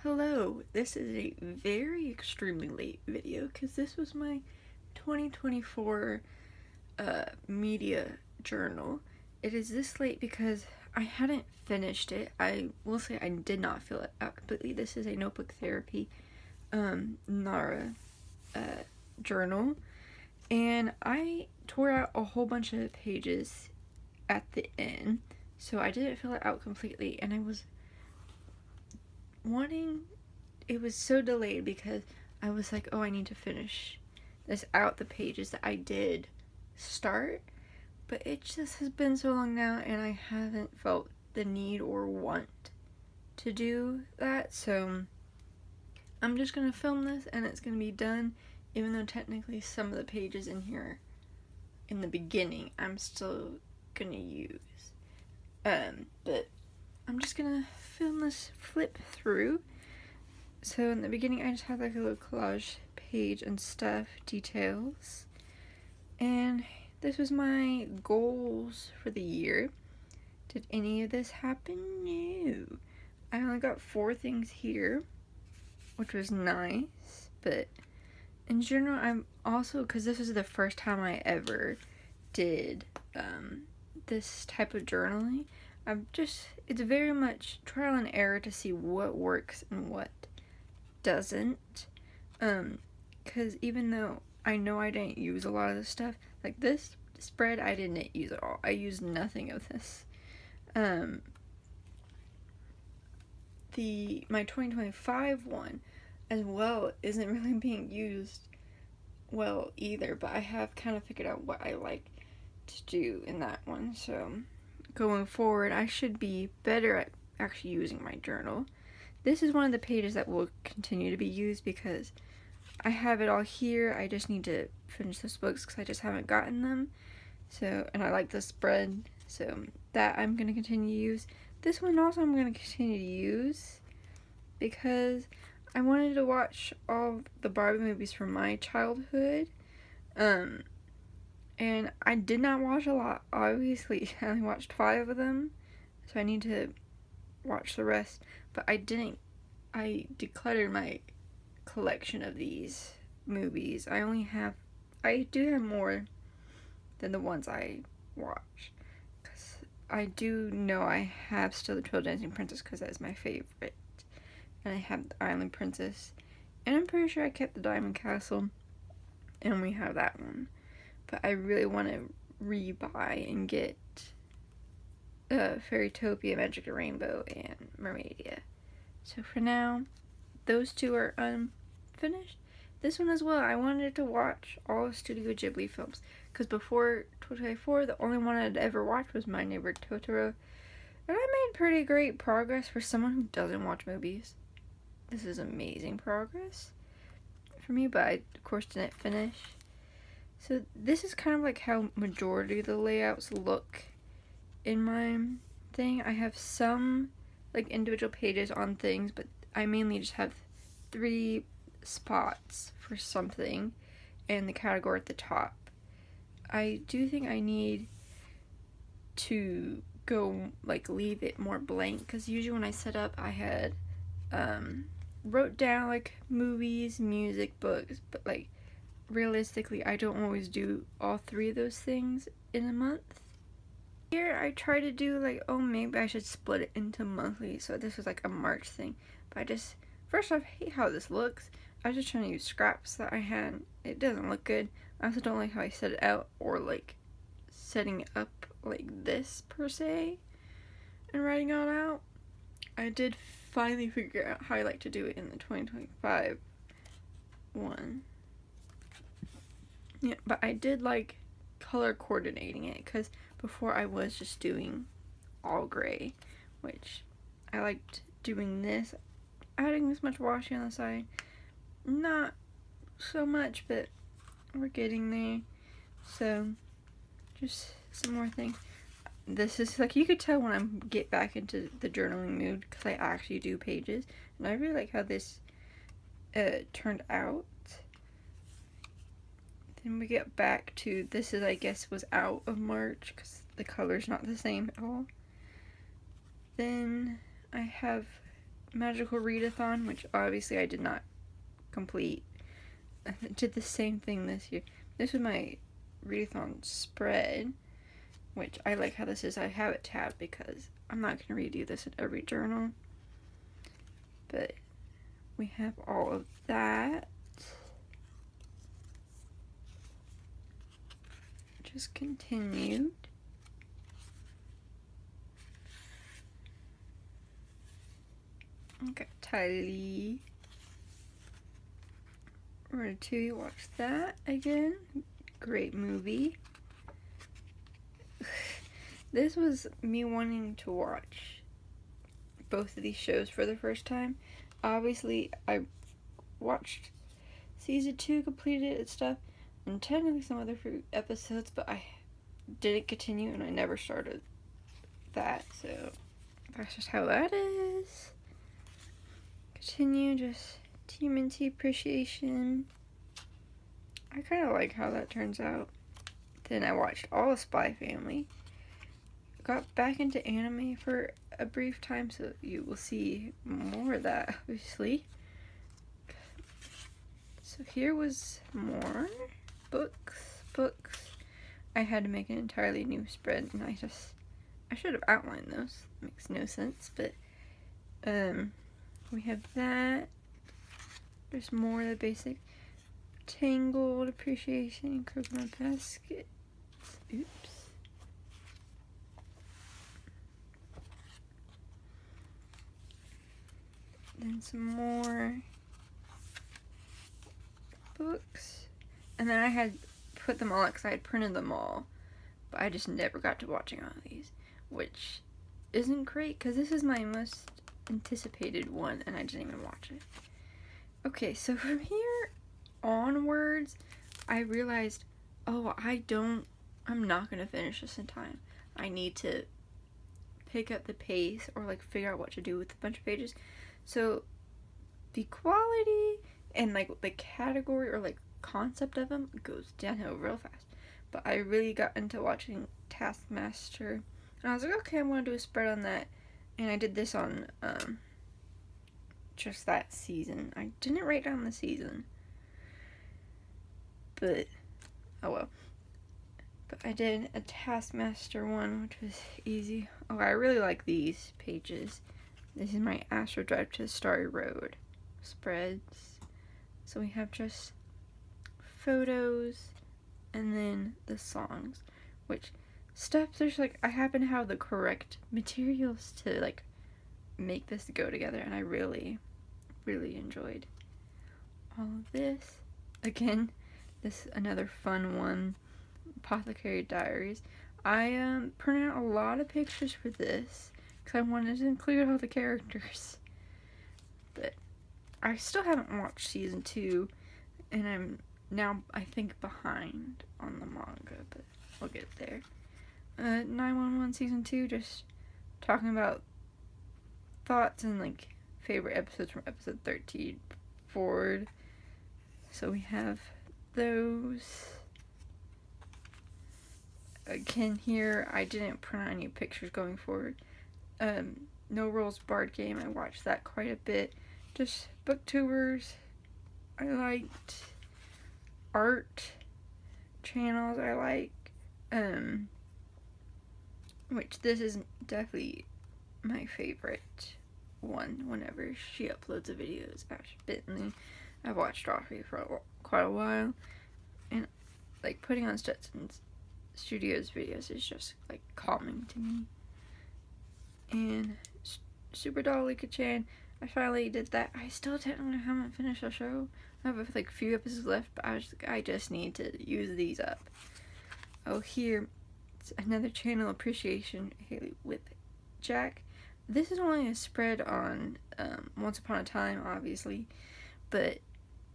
Hello, this is a very extremely late video because this was my 2024 media journal. It is this late because I hadn't finished it. I will say I did not fill it out completely. This is a notebook therapy NARA journal, and I tore out a whole bunch of pages at the end, so I didn't fill it out completely, and I was it was so delayed because I was like, oh, I need to finish this out, the pages that I did start, but it just has been so long now and I haven't felt the need or want to do that, so I'm just gonna film this and it's gonna be done, even though technically some of the pages in here in the beginning I'm still gonna use, but I'm just gonna film this flip through. So in the beginning I just had like a little collage page and stuff, details, and this was my goals for the year. Did any of this happen? No. I only got 4 things here, which was nice, but in general I'm also, because this was the first time I ever did this type of journaling, it's very much trial and error to see what works and what doesn't, because even though I know I didn't use a lot of this stuff, like this spread I didn't use at all. I used nothing of this. My 2025 one as well isn't really being used well either, but I have kind of figured out what I like to do in that one, so going forward I should be better at actually using my journal. This is one of the pages that will continue to be used because I have it all here. I just need to finish those books because I just haven't gotten them. So, and I like the spread, so that I'm going to continue to use. This one also I'm going to continue to use because I wanted to watch all the Barbie movies from my childhood. And I did not watch a lot, obviously. I only watched 5 of them, so I need to watch the rest. But I decluttered my collection of these movies. I do have more than the ones I watch, because I do know I have still the 12 Dancing Princess because that is my favorite. And I have the Island Princess, and I'm pretty sure I kept the Diamond Castle, and we have that one. But I really want to rebuy and get Fairytopia, Magic the Rainbow, and Mermaidia. So for now, those 2 are unfinished. This one as well, I wanted to watch all Studio Ghibli films, because before 2024, the only one I'd ever watched was My Neighbor Totoro, and I made pretty great progress for someone who doesn't watch movies. This is amazing progress for me, but I, of course, didn't finish. So this is kind of like how majority of the layouts look in my thing. I have some like individual pages on things, but I mainly just have 3 spots for something and the category at the top. I do think I need to go like leave it more blank, because usually when I set up I had wrote down like movies, music, books, but like realistically I don't always do all 3 of those things in a month. Here I try to do like, oh, maybe I should split it into monthly, so this was like a March thing, but I just, first off, hate how this looks. I was just trying to use scraps that I had. It doesn't look good. I also don't like how I set it out, or like setting it up like this per se and writing it out. I did finally figure out how I like to do it in the 2025 one. Yeah, but I did like color coordinating it, because before I was just doing all gray, which I liked doing this, adding this much washi on the side, not so much, but we're getting there. So just some more things. This is like, you could tell when I get back into the journaling mood, because I actually do pages, and I really like how this turned out. Then we get back to, this is, I guess, was out of March, because the color's not the same at all. Then I have magical readathon, which obviously I did not complete. I did the same thing this year. This was my readathon spread, which I like how this is. I have it tabbed because I'm not going to redo this in every journal. But we have all of that. Just continued. Okay, Tylee. Ratatouille, watch that again. Great movie. This was me wanting to watch both of these shows for the first time. Obviously, I watched season 2, completed it and stuff, and technically some other episodes, but I didn't continue and I never started that, so that's just how that is. Continue, just TMNT appreciation. I kind of like how that turns out. Then I watched all of Spy Family. Got back into anime for a brief time, so you will see more of that, obviously. So here was more books. I had to make an entirely new spread, and I should have outlined those. Makes no sense, but we have that. There's more of the basic Tangled appreciation, Coconut Basket. Oops. Then some more books. And then I had put them all out because I had printed them all. But I just never got to watching all of these. Which isn't great because this is my most anticipated one and I didn't even watch it. Okay, so from here onwards, I realized, oh, I'm not going to finish this in time. I need to pick up the pace or like figure out what to do with a bunch of pages. So the quality and like the category or like concept of them goes downhill real fast. But I really got into watching Taskmaster and I was like, okay, I'm going to do a spread on that. And I did this on just that season. I didn't write down the season, but oh well. But I did a Taskmaster one, which was easy. Oh, I really like these pages. This is my Astro Drive to the Starry Road spreads. So we have just photos and then the songs, which steps, there's like, I happen to have the correct materials to like make this go together, and I really enjoyed all of this. Again, this is another fun one, Apothecary Diaries. I printed out a lot of pictures for this because I wanted to include all the characters, but I still haven't watched season 2, and I'm now, I think, behind on the manga, but we'll get there. 911 season 2, just talking about thoughts and like favorite episodes from episode 13 forward. So we have those. Again, here I didn't print out any pictures going forward. No Rules Board Game, I watched that quite a bit. Just booktubers I liked, art channels I like, which this is definitely my favorite one whenever she uploads the videos. Ash Bentley. I've watched Audrey for quite a while, and like putting on Stetson's Studios videos is just like calming to me. And Super Dolly Kachan, I finally did that. I still technically haven't finished the show. I have like a few episodes left, but I just need to use these up. Oh, here, it's another channel appreciation, Haley with Jack. This is only a spread on Once Upon a Time, obviously, but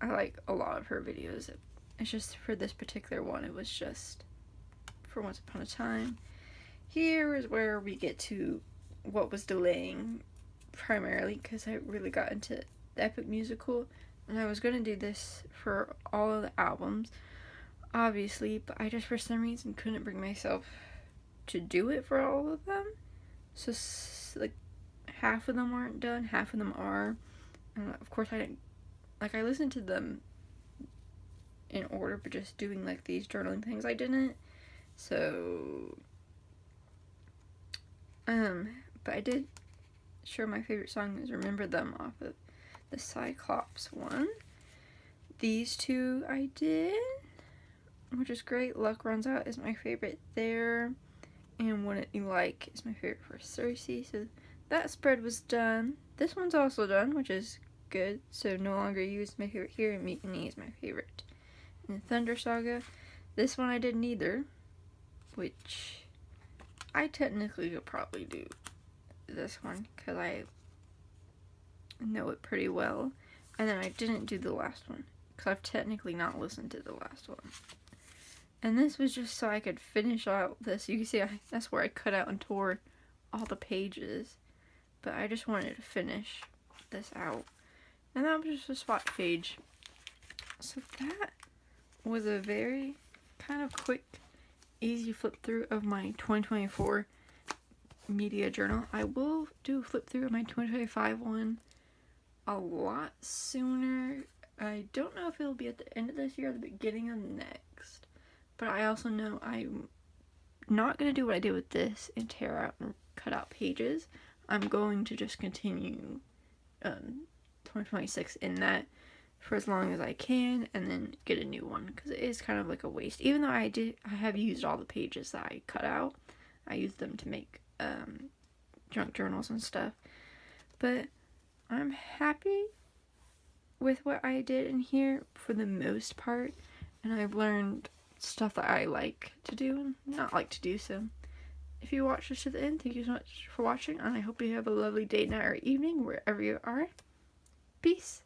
I like a lot of her videos. It's just for this particular one, it was just for Once Upon a Time. Here is where we get to what was delaying primarily, because I really got into the Epic Musical, and I was going to do this for all of the albums, obviously, but I just for some reason couldn't bring myself to do it for all of them. So like half of them aren't done, half of them are. And of course, I listened to them in order, but just doing like these journaling things, I didn't. So, but I did share my favorite song is Remember Them off of the Cyclops one. These two I did, which is great. Luck Runs Out is my favorite there. And Wouldn't You Like is my favorite for Cersei. So that spread was done. This one's also done, which is good. So No Longer You is my favorite here, and Mutiny is my favorite. And Thunder Saga, this one I did neither, which I technically could probably do this one because I know it pretty well. And then I didn't do the last one because I've technically not listened to the last one. And this was just so I could finish out this. You can see that's where I cut out and tore all the pages. But I just wanted to finish this out. And that was just a spot page. So that was a very kind of quick, easy flip through of my 2024 media journal. I will do a flip through of my 2025 one a lot sooner. I don't know if it'll be at the end of this year or the beginning of next. But I also know I'm not going to do what I did with this and tear out and cut out pages. I'm going to just continue 2026 in that for as long as I can and then get a new one because it is kind of like a waste. Even though I have used all the pages that I cut out. I used them to make junk journals and stuff. But I'm happy with what I did in here for the most part. And I've learned stuff that I like to do and not like to do. So if you watched this to the end, thank you so much for watching, and I hope you have a lovely day, night, or evening wherever you are. Peace.